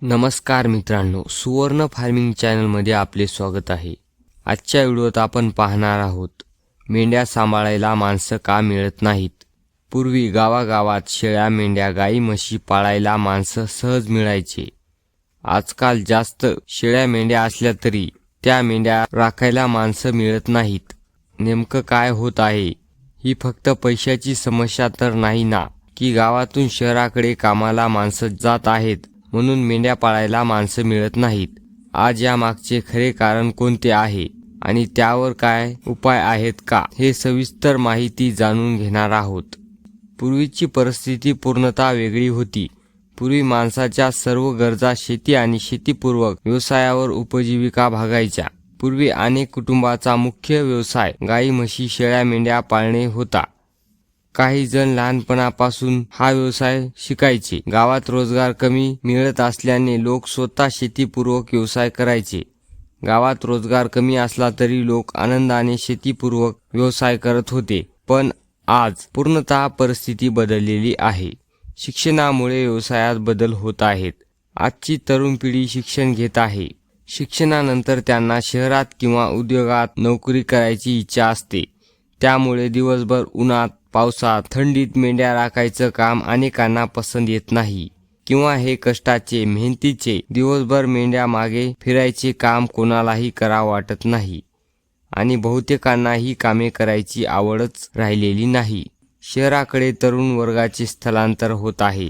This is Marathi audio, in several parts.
नमस्कार मित्रांनो, सुवर्ण फार्मिंग चॅनलमध्ये आपले स्वागत आहे. आजच्या व्हिडिओत आपण पाहणार आहोत मेंढ्या सांभाळायला माणसं का मिळत नाहीत. पूर्वी गावागावात शेळ्या मेंढ्या गाई म्हशी पाळायला माणसं सहज मिळायचे. आजकाल जास्त शेळ्या मेंढ्या असल्या तरी त्या मेंढ्या राखायला माणसं मिळत नाहीत. नेमकं काय होत आहे? ही फक्त पैशाची समस्या तर नाही ना, की गावातून शहराकडे कामाला माणसं जात आहेत म्हणून मेंढ्या पाळायला माणसं मिळत नाहीत. आज या मागचे खरे कारण कोणते आहे आणि त्यावर काय उपाय आहेत का, हे सविस्तर माहिती जाणून घेणार आहोत. पूर्वीची परिस्थिती पूर्णतः वेगळी होती. पूर्वी माणसाच्या सर्व गरजा शेती आणि शेतीपूर्वक व्यवसायावर उपजीविका भागायच्या. पूर्वी अनेक कुटुंबाचा मुख्य व्यवसाय गाई म्हशी शेळ्या मेंढ्या पाळणे होता. काही जण लहानपणापासून हा व्यवसाय शिकायचे. गावात रोजगार कमी मिळत असल्याने लोक स्वतः शेतीपूर्वक व्यवसाय करायचे. गावात रोजगार कमी असला तरी लोक आनंदाने शेतीपूर्वक व्यवसाय करत होते. पण आज पूर्णतः परिस्थिती बदललेली आहे. शिक्षणामुळे व्यवसायात बदल होत आहेत. आजची तरुण पिढी शिक्षण घेत आहे. शिक्षणानंतर त्यांना शहरात किंवा उद्योगात नोकरी करायची इच्छा असते. त्यामुळे दिवसभर उन्हात पावसात थंडीत मेंढ्या राखायचं काम अनेकांना पसंत येत नाही, किंवा हे कष्टाचे मेहनतीचे दिवसभर मेंढ्या मागे फिरायचे काम कोणालाही करावं वाटत नाही आणि बहुतेकांना ही कामे करायची आवडच राहिलेली नाही. शहराकडे तरुण वर्गाचे स्थलांतर होत आहे.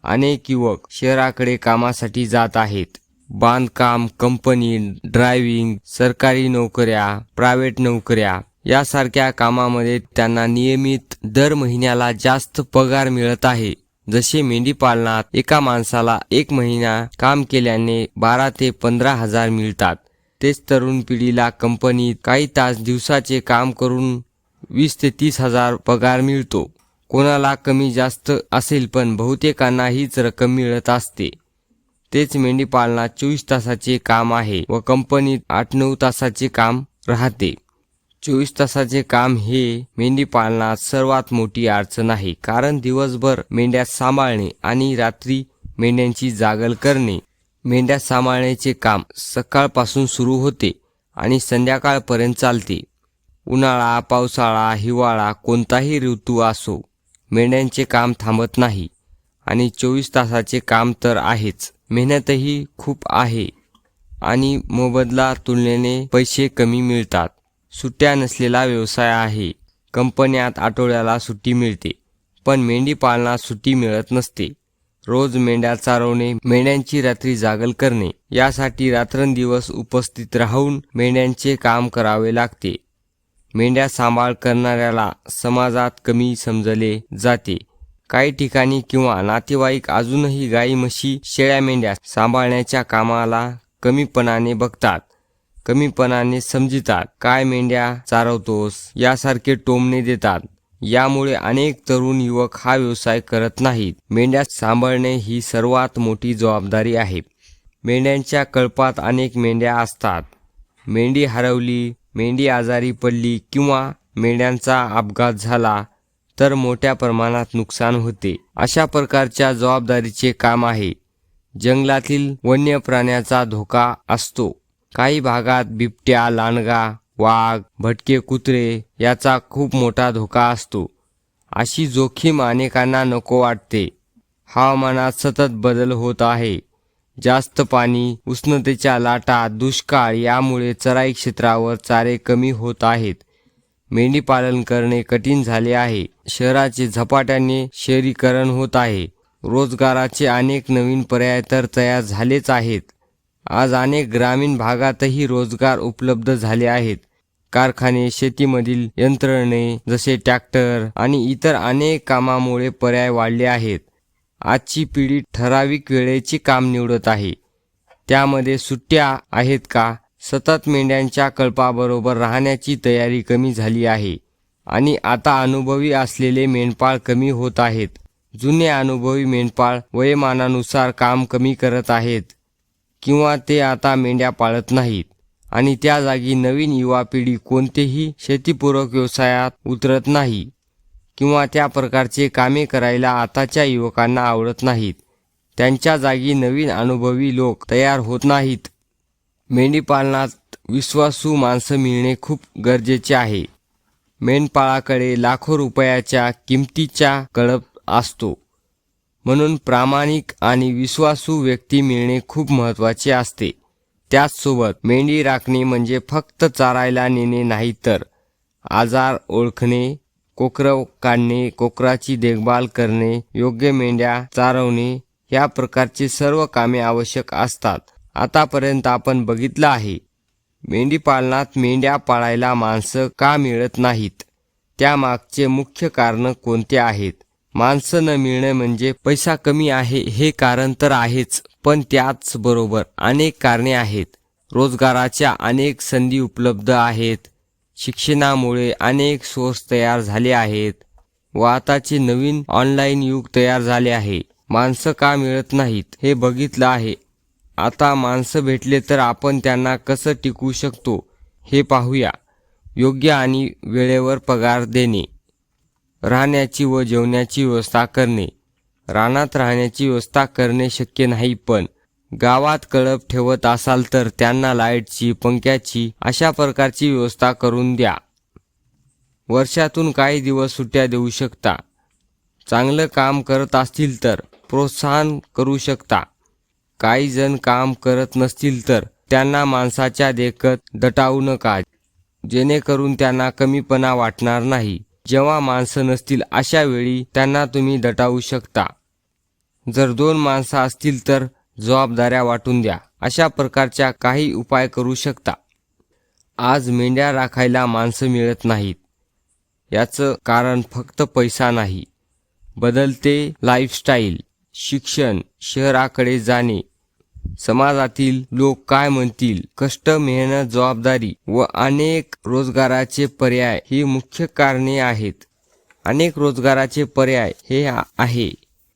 अनेक युवक शहराकडे कामासाठी जात आहेत. बांधकाम कंपनी, ड्रायव्हिंग, सरकारी नोकऱ्या, प्रायव्हेट नोकऱ्या यासारख्या कामामध्ये त्यांना नियमित दर महिन्याला जास्त पगार मिळत आहे. जसे मेंढी पालनात एका माणसाला 1 महिना काम केल्याने 12 ते 15 हजार मिळतात, तेच तरुण पिढीला कंपनीत काही तास दिवसाचे काम करून 20 ते 30 हजार पगार मिळतो. कोणाला कमी जास्त असेल पण बहुतेकांना हीच रक्कम मिळत असते. तेच मेंढी पालनात 24 तासाचे काम आहे व कंपनीत 8-9 तासाचे काम राहते. 24 तासाचे काम हे मेंढी पालनात सर्वात मोठी अडचण आहे, कारण दिवसभर मेंढ्या सांभाळणे आणि रात्री मेंढ्यांची जागल करणे. मेंढ्या सांभाळण्याचे काम सकाळपासून सुरू होते आणि संध्याकाळपर्यंत चालते. उन्हाळा, पावसाळा, हिवाळा कोणताही ऋतू असो, मेंढ्यांचे काम थांबत नाही. आणि 24 तासाचे काम तर आहेच. मेहनतही खूप आहे आणि मोबदला तुलनेने पैसे कमी मिळतात. सुट्ट्या नसलेला व्यवसाय आहे. कंपन्यात आठवड्याला सुट्टी मिळते, पण मेंढी पालनात सुट्टी मिळत नसते. रोज मेंढ्या चारवणे, मेंढ्यांची रात्री जागल करणे यासाठी रात्रंदिवस उपस्थित राहून मेंढ्यांचे काम करावे लागते. मेंढ्या सांभाळ करणाऱ्याला समाजात कमी समजले जाते. काही ठिकाणी किंवा नातेवाईक अजूनही गाई म्हशी शेळ्या मेंढ्या सांभाळण्याच्या कामाला कमीपणाने बघतात, कमीपणाने समजतात. काय मेंढ्या चारवतोस यासारखे टोमणे देतात. यामुळे अनेक तरुण युवक हा व्यवसाय करत नाहीत. मेंढ्या सांभाळणे ही सर्वात मोठी जबाबदारी आहे. मेंढ्यांच्या कळपात अनेक मेंढ्या असतात. मेंढी हरवली, मेंढी आजारी पडली किंवा मेंढ्यांचा अपघात झाला तर मोठ्या प्रमाणात नुकसान होते. अशा प्रकारच्या जबाबदारीचे काम आहे. जंगलातील वन्य प्राण्याचा धोका असतो. काही भागात बिबट्या, लांडगा, वाघ, भटके कुत्रे याचा खूप मोठा धोका असतो. अशी जोखीम अनेकांना नको वाटते. हवामानात सतत बदल होत आहे. जास्त पाणी, उष्णतेच्या लाटा, दुष्काळ यामुळे चराई क्षेत्रावर चारे कमी होत आहेत. मेंढी पालन करणे कठीण झाले आहे. शहराचे झपाट्याने शहरीकरण होत आहे. रोजगाराचे अनेक नवीन पर्याय तर तयार झालेच आहेत. आज अनेक ग्रामीण भागातही रोजगार उपलब्ध झाले आहेत. कारखाने, शेतीमधील यंत्रणे जसे ट्रॅक्टर आणि इतर अनेक कामामुळे पर्याय वाढले आहेत. आजची पिढी ठराविक वेळेचे काम निवडत आहे. त्यामध्ये सुट्ट्या आहेत का? सतत मेंढ्यांच्या कळपाबरोबर राहण्याची तयारी कमी झाली आहे आणि आता अनुभवी असलेले मेंढपाळ कमी होत आहेत. जुने अनुभवी मेंढपाळ वयोमानानुसार काम कमी करत आहेत किंवा ते आता मेंढ्या पाळत नाहीत आणि त्या जागी नवीन युवा पिढी कोणतेही शेतीपूरक व्यवसायात उतरत नाही किंवा त्या प्रकारचे कामे करायला आताच्या युवकांना आवडत नाहीत. त्यांच्या जागी नवीन अनुभवी लोक तयार होत नाहीत. मेंढीपालनात विश्वासू माणसं मिळणे खूप गरजेचे आहे. मेंढपाळाकडे लाखो रुपयाच्या किमतीचा कळप असतो, म्हणून प्रामाणिक आणि विश्वासू व्यक्ती मिळणे खूप महत्त्वाचे असते. त्याचसोबत मेंढी राखणे म्हणजे फक्त चारायला नेणे नाही, तर आजार ओळखणे, कोकरं काढणे, कोकराची देखभाल करणे, योग्य मेंढ्या चारवणे या प्रकारचे सर्व कामे आवश्यक असतात. आतापर्यंत आपण बघितलं आहे, मेंढीपालनात मेंढ्या पाळायला माणसं का मिळत नाहीत, त्यामागचे मुख्य कारण कोणते आहेत. माणसं न मिळणे म्हणजे पैसा कमी आहे हे कारण तर आहेच, पण त्याचबरोबर अनेक कारणे आहेत. रोजगाराच्या अनेक संधी उपलब्ध आहेत, शिक्षणामुळे अनेक सोर्स तयार झाले आहेत व आताचे नवीन ऑनलाईन युग तयार झाले आहे. माणसं का मिळत नाहीत हे बघितलं आहे. आता माणसं भेटले तर आपण त्यांना कसं टिकवू शकतो हे पाहूया. योग्य आणि वेळेवर पगार देणे, राहण्याची व जेवणाची व्यवस्था करणे. रानात राहण्याची व्यवस्था करणे शक्य नाही, पण गावात कळप ठेवत असाल तर त्यांना लाईटची, पंख्याची अशा प्रकारची व्यवस्था करून द्या. वर्षातून काही दिवस सुट्ट्या देऊ शकता. चांगलं काम करत असतील तर प्रोत्साहन करू शकता. काही जण काम करत नसतील तर त्यांना माणसाच्या देखत दटावू नका, जेणेकरून त्यांना कमीपणा वाटणार नाही. जेव्हा माणसं नसतील अशा वेळी त्यांना तुम्ही दटावू शकता. जर 2 माणसं असतील तर जबाबदाऱ्या वाटून द्या. अशा प्रकारच्या काही उपाय करू शकता. आज मेंढ्या राखायला माणसं मिळत नाहीत, याचं कारण फक्त पैसा नाही. बदलते लाईफस्टाईल, शिक्षण, शहराकडे जाणे, समाजातील लोक काय म्हणतील, कष्ट, मेहनत, जबाबदारी व अनेक रोजगाराचे पर्याय ही मुख्य कारणे आहेत. अनेक रोजगाराचे पर्याय हे आहे.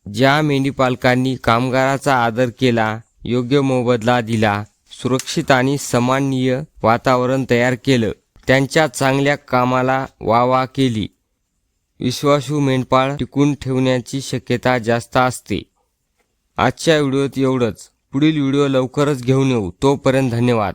ज्या मेंढीपालकांनी कामगाराचा आदर केला, योग्य मोबदला दिला, सुरक्षित आणि सन्माननीय वातावरण तयार केलं, त्यांच्या चांगल्या कामाला वाहवा केली, विश्वासू मेंढपाळ टिकून ठेवण्याची शक्यता जास्त असते. आजच्या व्हिडिओत एवढंच. पुढील व्हिडिओ लवकरच घेऊन येऊ. तोपर्यंत धन्यवाद.